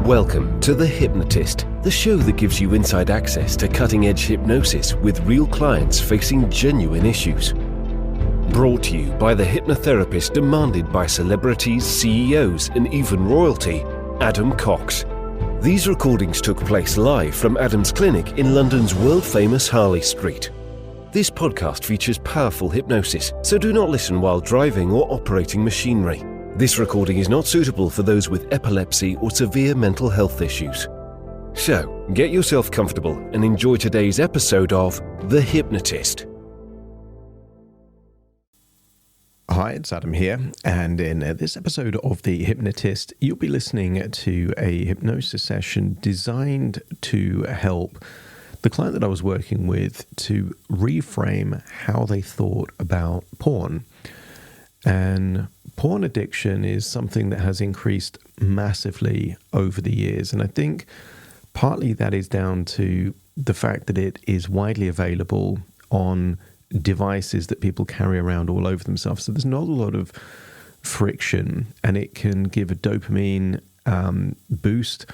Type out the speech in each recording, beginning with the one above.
Welcome to The Hypnotist, the show that gives you inside access to cutting-edge hypnosis with real clients facing genuine issues. Brought to you by the hypnotherapist demanded by celebrities, CEOs, and even royalty, Adam Cox. These recordings took place live from Adam's clinic in London's world-famous Harley Street. This podcast features powerful hypnosis, so do not listen while driving or operating machinery. This recording is not suitable for those with epilepsy or severe mental health issues. So, get yourself comfortable and enjoy today's episode of The Hypnotist. Hi, it's Adam here, and in this episode of The Hypnotist, you'll be listening to a hypnosis session designed to help the client that I was working with to reframe how they thought about porn. And porn addiction is something that has increased massively over the years. And I think partly that is down to the fact that it is widely available on devices that people carry around all over themselves. So there's not a lot of friction, and it can give a dopamine boost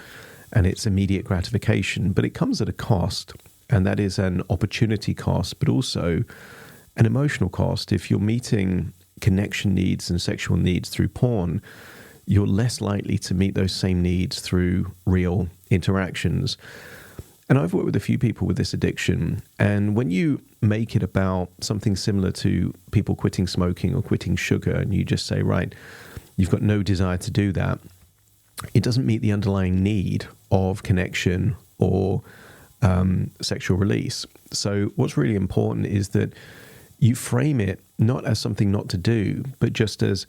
and it's immediate gratification. But it comes at a cost, and that is an opportunity cost, but also an emotional cost. If you're meeting connection needs and sexual needs through porn, you're less likely to meet those same needs through real interactions. And I've worked with a few people with this addiction, and when you make it about something similar to people quitting smoking or quitting sugar, and you just say, right, you've got no desire to do that, it doesn't meet the underlying need of connection or sexual release. So what's really important is that you frame it not as something not to do, but just as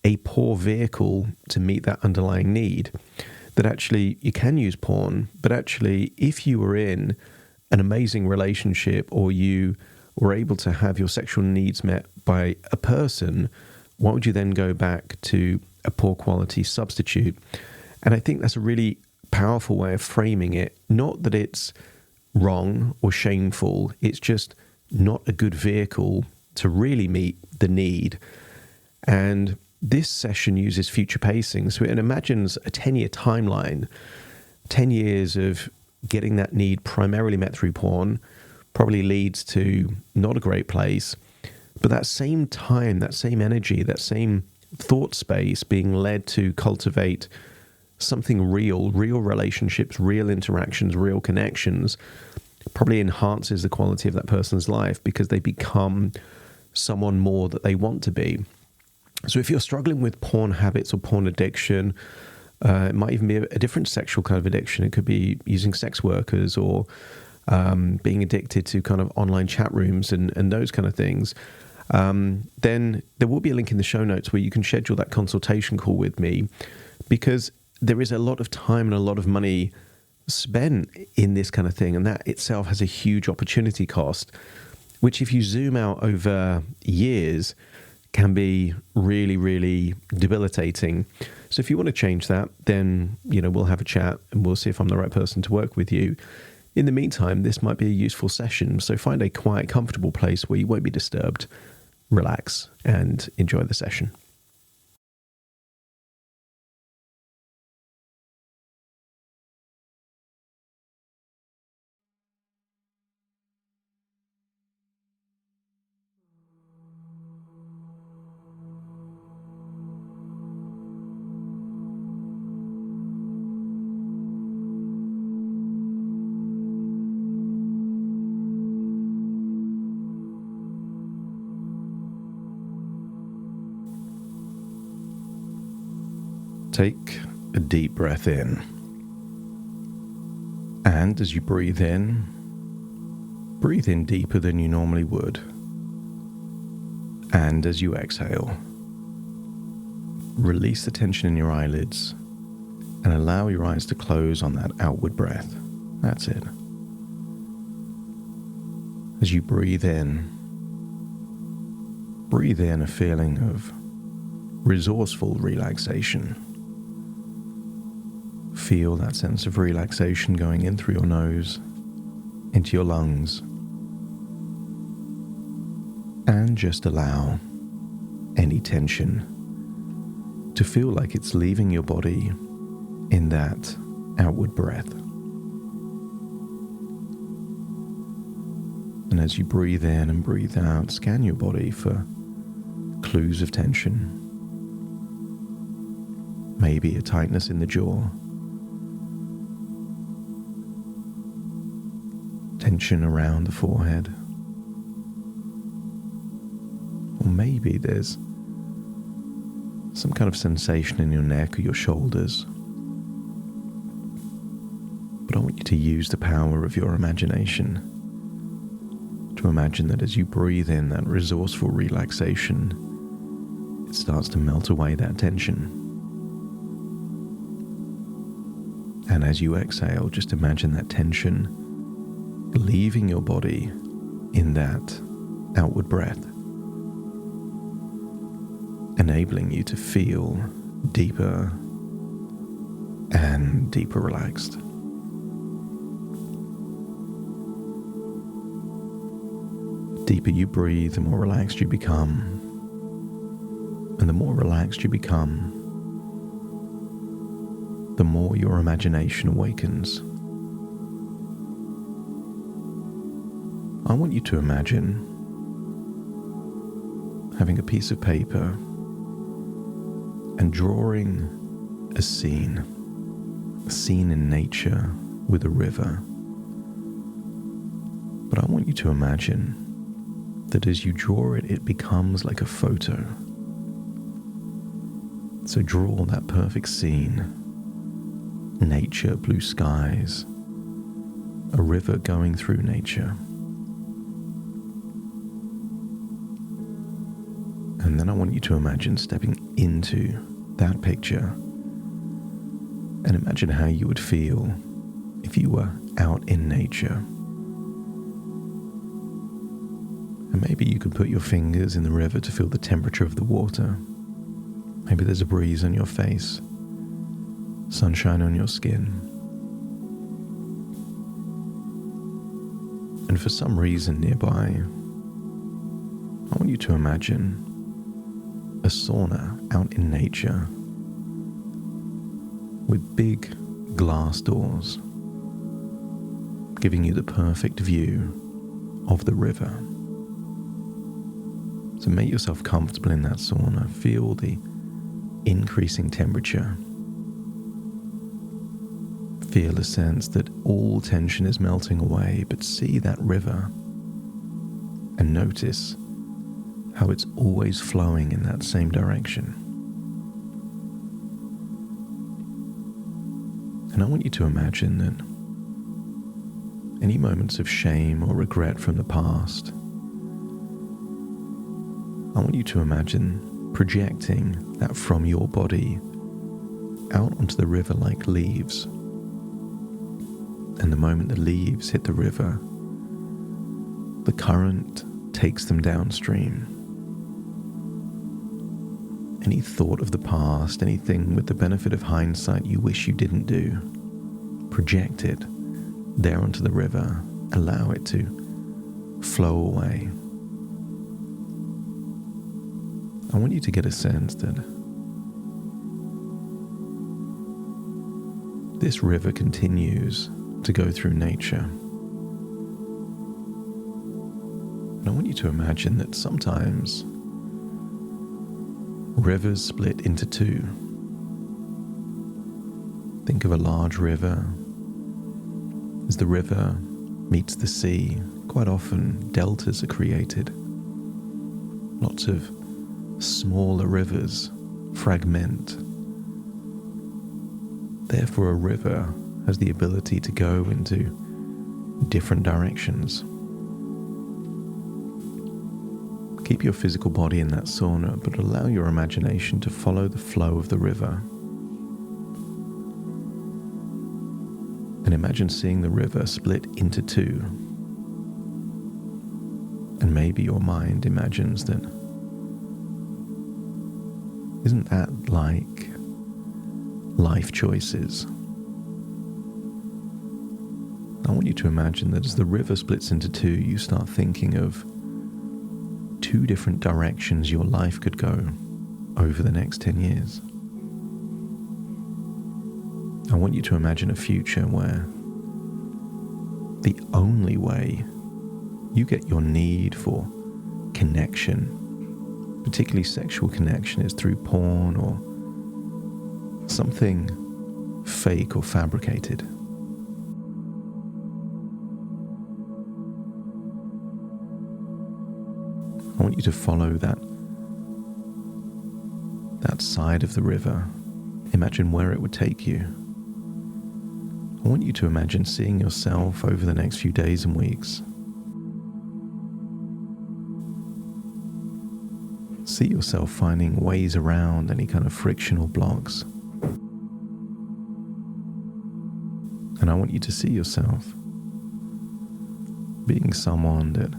a poor vehicle to meet that underlying need. That actually you can use porn, but actually if you were in an amazing relationship or you were able to have your sexual needs met by a person, why would you then go back to a poor quality substitute? And I think that's a really powerful way of framing it. Not that it's wrong or shameful, it's just not a good vehicle to really meet the need. And this session uses future pacing. So it imagines a 10-year timeline, 10 years of getting that need primarily met through porn, probably leads to not a great place. But that same time, that same energy, that same thought space being led to cultivate something real relationships, real interactions, real connections, probably enhances the quality of that person's life because they become someone more that they want to be. So if you're struggling with porn habits or porn addiction, it might even be a different sexual kind of addiction. It could be using sex workers or being addicted to kind of online chat rooms and those kind of things. Then there will be a link in the show notes where you can schedule that consultation call with me, because there is a lot of time and a lot of money spent in this kind of thing, and that itself has a huge opportunity cost, which if you zoom out over years can be really, really debilitating. So if you want to change that, then we'll have a chat and we'll see if I'm the right person to work with you. In the meantime, this might be a useful session, so find a quiet, comfortable place where you won't be disturbed, relax, and enjoy the session. Take a deep breath in, and as you breathe in deeper than you normally would, and as you exhale, release the tension in your eyelids and allow your eyes to close on that outward breath. That's it. As you breathe in a feeling of resourceful relaxation. Feel that sense of relaxation going in through your nose, into your lungs, and just allow any tension to feel like it's leaving your body in that outward breath. And as you breathe in and breathe out, scan your body for clues of tension. Maybe a tightness in the jaw, tension around the forehead, or maybe there's some kind of sensation in your neck or your shoulders. But I want you to use the power of your imagination to imagine that as you breathe in that resourceful relaxation, it starts to melt away that tension. And as you exhale, just imagine that tension leaving your body in that outward breath, enabling you to feel deeper and deeper relaxed. The deeper you breathe, the more relaxed you become. And the more relaxed you become, the more your imagination awakens. I want you to imagine having a piece of paper and drawing a scene in nature with a river. But I want you to imagine that as you draw it, it becomes like a photo. So draw that perfect scene. Nature, blue skies, a river going through nature. And then I want you to imagine stepping into that picture and imagine how you would feel if you were out in nature. And maybe you could put your fingers in the river to feel the temperature of the water. Maybe there's a breeze on your face, sunshine on your skin. And for some reason nearby, I want you to imagine a sauna out in nature with big glass doors, giving you the perfect view of the river. So make yourself comfortable in that sauna. Feel the increasing temperature. Feel a sense that all tension is melting away, but see that river and notice how it's always flowing in that same direction. And I want you to imagine that any moments of shame or regret from the past, I want you to imagine projecting that from your body out onto the river like leaves. And the moment the leaves hit the river, the current takes them downstream. Any thought of the past, anything with the benefit of hindsight you wish you didn't do, project it there onto the river. Allow it to flow away. I want you to get a sense that this river continues to go through nature. And I want you to imagine that sometimes rivers split into two. Think of a large river. As the river meets the sea, quite often deltas are created. Lots of smaller rivers fragment. Therefore, a river has the ability to go into different directions. Keep your physical body in that sauna, but allow your imagination to follow the flow of the river. And imagine seeing the river split into two. And maybe your mind imagines that, isn't that like life choices? I want you to imagine that as the river splits into two, you start thinking of two different directions your life could go over the next 10 years. I want you to imagine a future where the only way you get your need for connection, particularly sexual connection, is through porn or something fake or fabricated. I want you to follow that side of the river. Imagine where it would take you. I want you to imagine seeing yourself over the next few days and weeks. See yourself finding ways around any kind of frictional blocks. And I want you to see yourself being someone that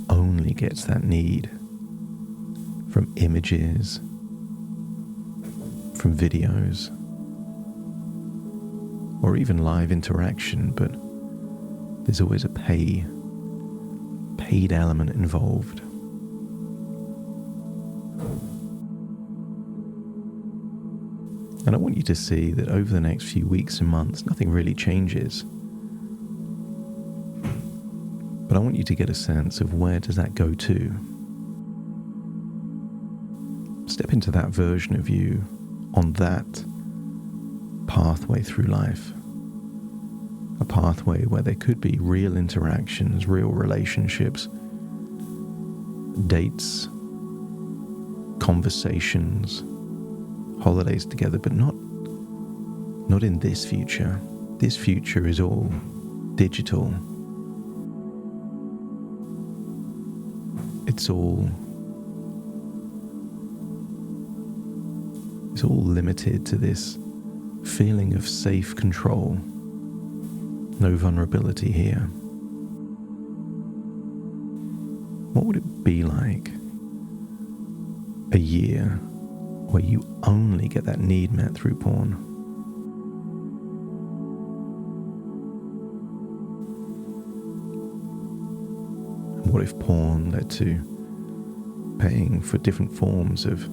only gets that need from images, from videos, or even live interaction, but there's always a paid element involved. And I want you to see that over the next few weeks and months, nothing really changes. But I want you to get a sense of where does that go to. Step into that version of you on that pathway through life. A pathway where there could be real interactions, real relationships, dates, conversations, holidays together, but not in this future. This future is all digital. It's all limited to this feeling of safe control. No vulnerability here. What would it be like a year where you only get that need met through porn? What if porn led to paying for different forms of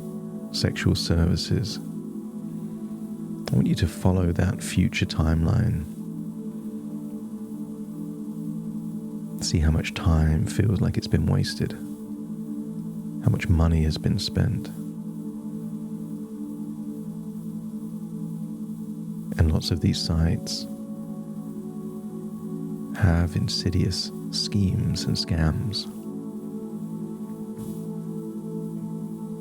sexual services? I want you to follow that future timeline. See how much time feels like it's been wasted. How much money has been spent. And lots of these sites have insidious schemes and scams.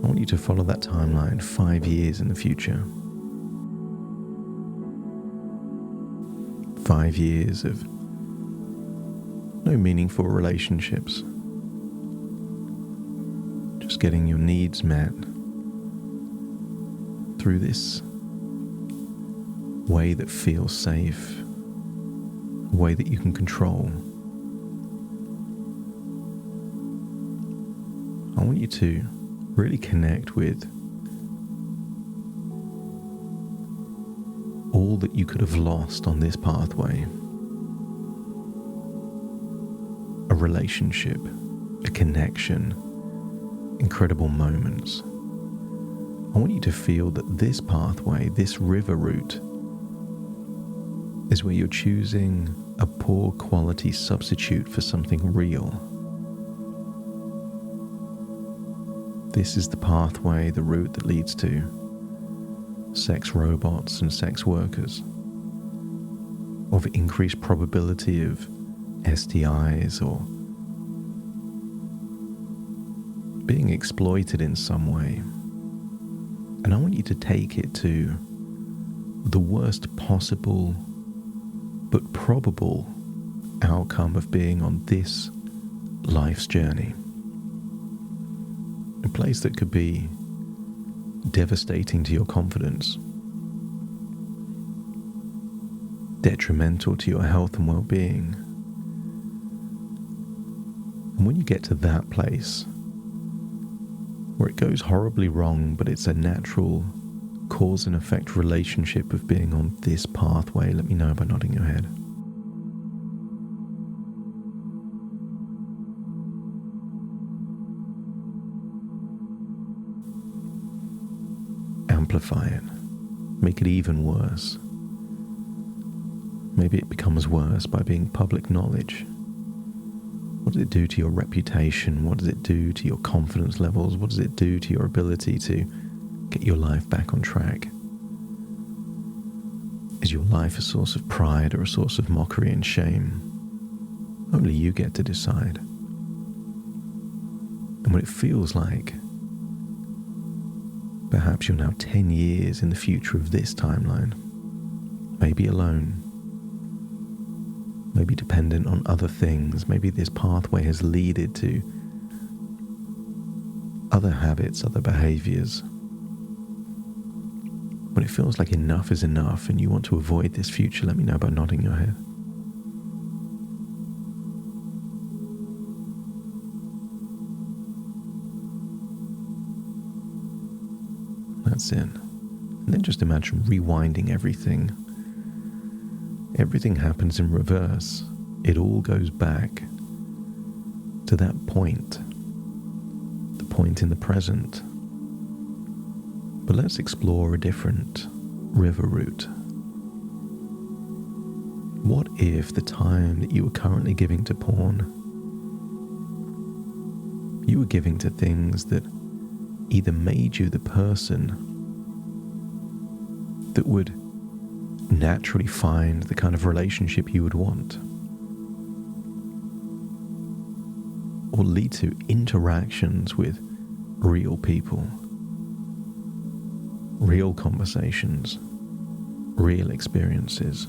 I want you to follow that timeline 5 years in the future. 5 years of no meaningful relationships. Just getting your needs met through this way that feels safe, a way that you can control. I want you to really connect with all that you could have lost on this pathway. A relationship, a connection, incredible moments. I want you to feel that this pathway, this river route, is where you're choosing a poor quality substitute for something real. This is the pathway, the route that leads to sex robots and sex workers, of increased probability of STIs or being exploited in some way. And I want you to take it to the worst possible but probable outcome of being on this life's journey. A place that could be devastating to your confidence, detrimental to your health and well-being. And when you get to that place where it goes horribly wrong, but it's a natural cause and effect relationship of being on this pathway, let me know by nodding your head. Amplify it. Make it even worse. Maybe it becomes worse by being public knowledge. What does it do to your reputation? What does it do to your confidence levels? What does it do to your ability to get your life back on track? Is your life a source of pride or a source of mockery and shame? Only you get to decide. And what it feels like, perhaps you're now 10 years in the future of this timeline, maybe alone, maybe dependent on other things, maybe this pathway has led to other habits, other behaviors. When it feels like enough is enough and you want to avoid this future, let me know by nodding your head. That's it. And then just imagine rewinding everything. Everything happens in reverse. It all goes back to that point, the point in the present. But let's explore a different river route. What if the time that you were currently giving to porn, you were giving to things that either made you the person that would naturally find the kind of relationship you would want, or lead to interactions with real people, real conversations, real experiences.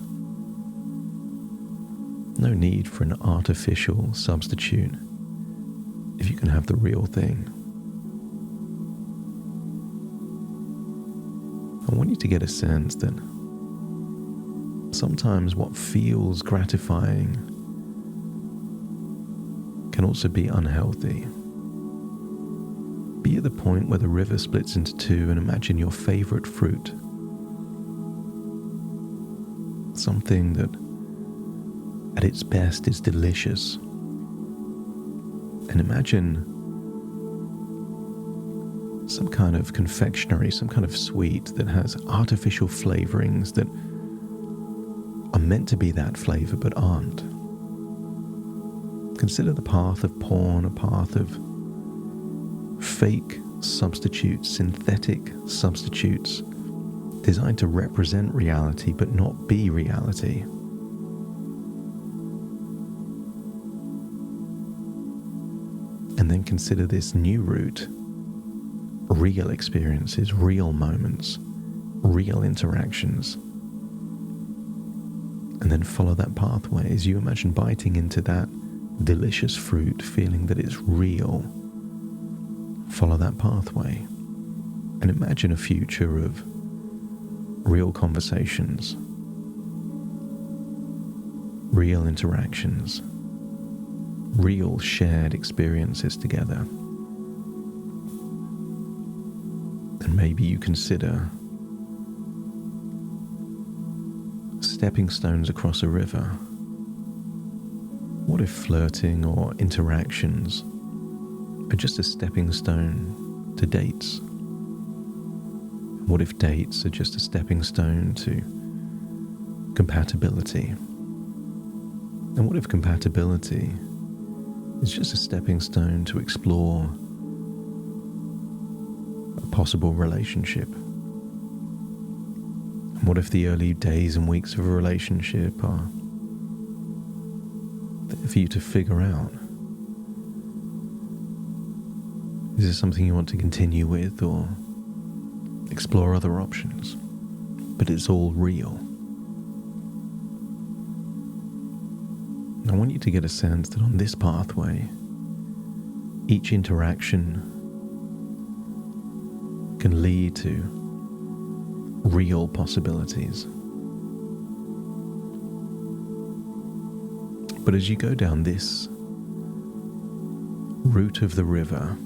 No need for an artificial substitute if you can have the real thing. I want you to get a sense that sometimes what feels gratifying can also be unhealthy. Be at the point where the river splits into two and imagine your favorite fruit. Something that at its best is delicious. And imagine some kind of confectionery, some kind of sweet that has artificial flavorings that are meant to be that flavor but aren't. Consider the path of porn a path of fake substitutes, synthetic substitutes designed to represent reality but not be reality. And then consider this new route. Real experiences, real moments, real interactions. And then follow that pathway as you imagine biting into that delicious fruit, feeling that it's real. Follow that pathway and imagine a future of real conversations, real interactions, real shared experiences together. And maybe you consider stepping stones across a river. What if flirting or interactions are just a stepping stone to dates? What if dates are just a stepping stone to compatibility? And what if compatibility is just a stepping stone to explore a possible relationship? And what if the early days and weeks of a relationship are there for you to figure out? Is this something you want to continue with or explore other options? But it's all real. I want you to get a sense that on this pathway, each interaction can lead to real possibilities. But as you go down this route of the river,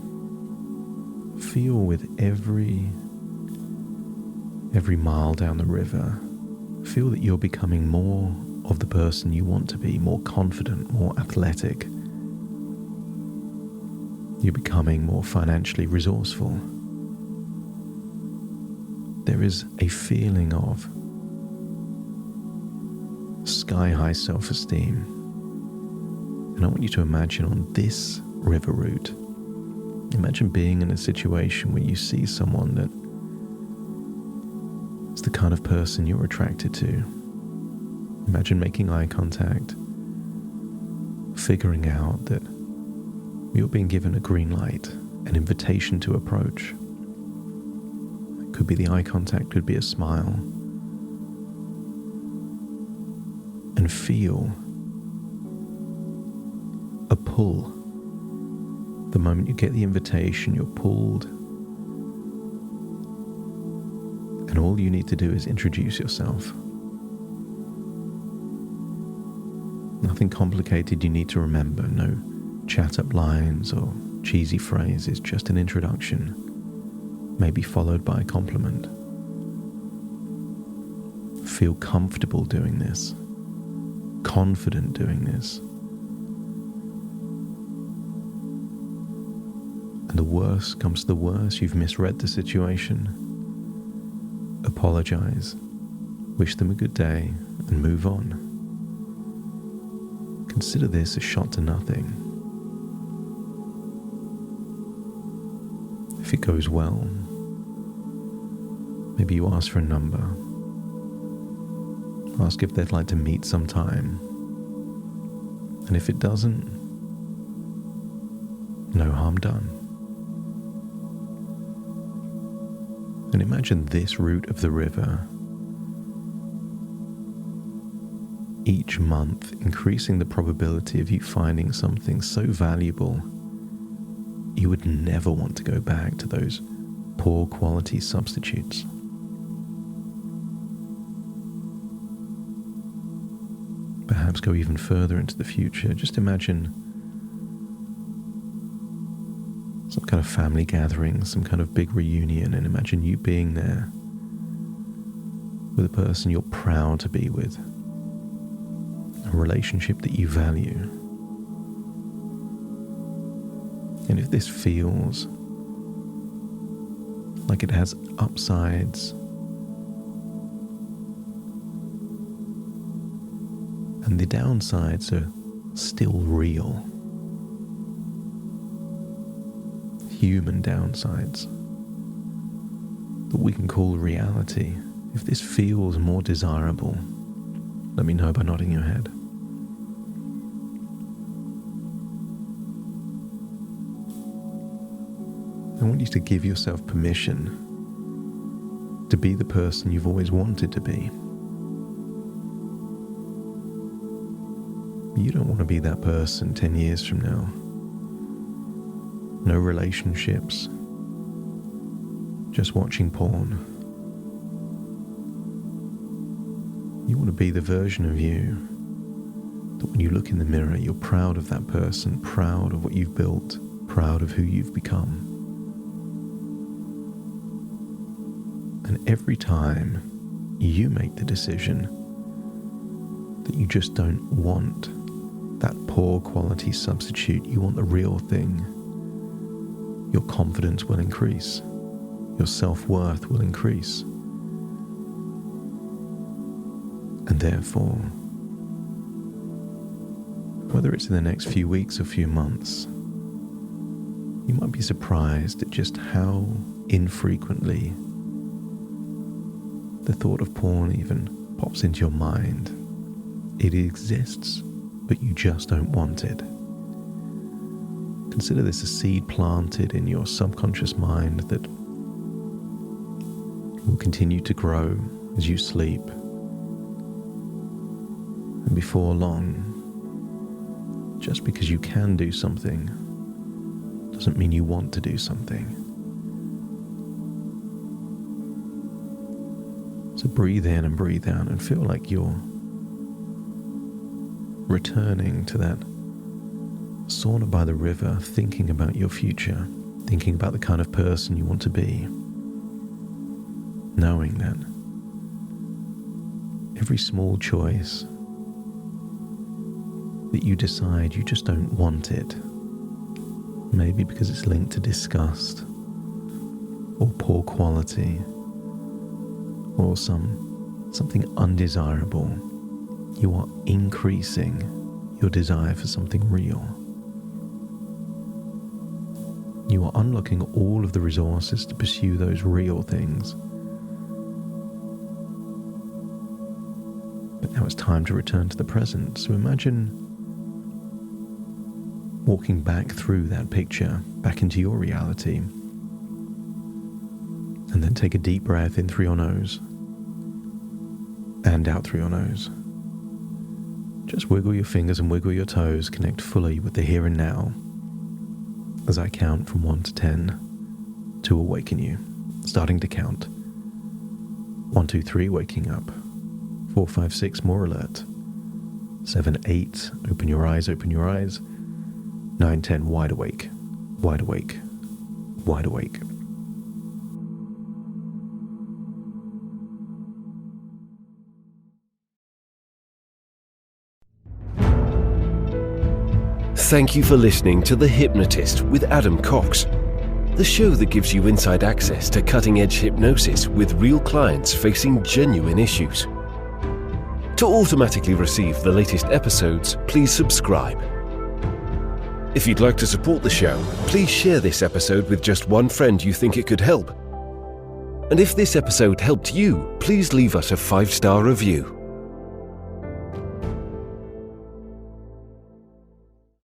feel with every mile down the river, feel that you're becoming more of the person you want to be, more confident, more athletic. You're becoming more financially resourceful. There is a feeling of sky-high self-esteem. And I want you to imagine on this river route, imagine being in a situation where you see someone that is the kind of person you're attracted to. Imagine making eye contact, figuring out that you're being given a green light, an invitation to approach. It could be the eye contact, could be a smile. And feel a pull. The moment you get the invitation, you're pulled. And all you need to do is introduce yourself. Nothing complicated you need to remember, no chat-up lines or cheesy phrases, just an introduction, maybe followed by a compliment. Feel comfortable doing this, confident doing this. And the worst comes to the worst, you've misread the situation. Apologize, wish them a good day, and move on. Consider this a shot to nothing. If it goes well, maybe you ask for a number. Ask if they'd like to meet sometime. And if it doesn't, no harm done. And imagine this route of the river, each month increasing the probability of you finding something so valuable you would never want to go back to those poor quality substitutes. Perhaps go even further into the future. Just imagine some kind of family gathering, some kind of big reunion, and imagine you being there with a person you're proud to be with, a relationship that you value. And if this feels like it has upsides and the downsides are still real, human downsides that we can call reality, if this feels more desirable, let me know by nodding your head. I want you to give yourself permission to be the person you've always wanted to be. You don't want to be that person 10 years from now. No relationships, just watching porn. You want to be the version of you that when you look in the mirror, you're proud of that person, proud of what you've built, proud of who you've become. And every time you make the decision that you just don't want that poor quality substitute, you want the real thing, your confidence will increase, your self-worth will increase. And therefore, whether it's in the next few weeks or few months, you might be surprised at just how infrequently the thought of porn even pops into your mind. It exists, but you just don't want it. Consider this a seed planted in your subconscious mind that will continue to grow as you sleep. And before long, just because you can do something doesn't mean you want to do something. So breathe in and breathe out and feel like you're returning to that sauna by the river, thinking about your future, thinking about the kind of person you want to be, knowing that every small choice that you decide you just don't want it, maybe because it's linked to disgust or poor quality or something undesirable, you are increasing your desire for something real. You are unlocking all of the resources to pursue those real things. But now it's time to return to the present. So imagine walking back through that picture, back into your reality. And then take a deep breath in through your nose and out through your nose. Just wiggle your fingers and wiggle your toes, connect fully with the here and now as I count from 1 to 10 to awaken you. Starting to count. 1, 2, 3, waking up. 4, 5, 6, more alert. 7, 8, open your eyes, open your eyes. 9, 10, wide awake, wide awake, wide awake. Thank you for listening to The Hypnotist with Adam Cox, the show that gives you inside access to cutting-edge hypnosis with real clients facing genuine issues. To automatically receive the latest episodes, please subscribe. If you'd like to support the show, please share this episode with just one friend you think it could help. And if this episode helped you, please leave us a 5-star review.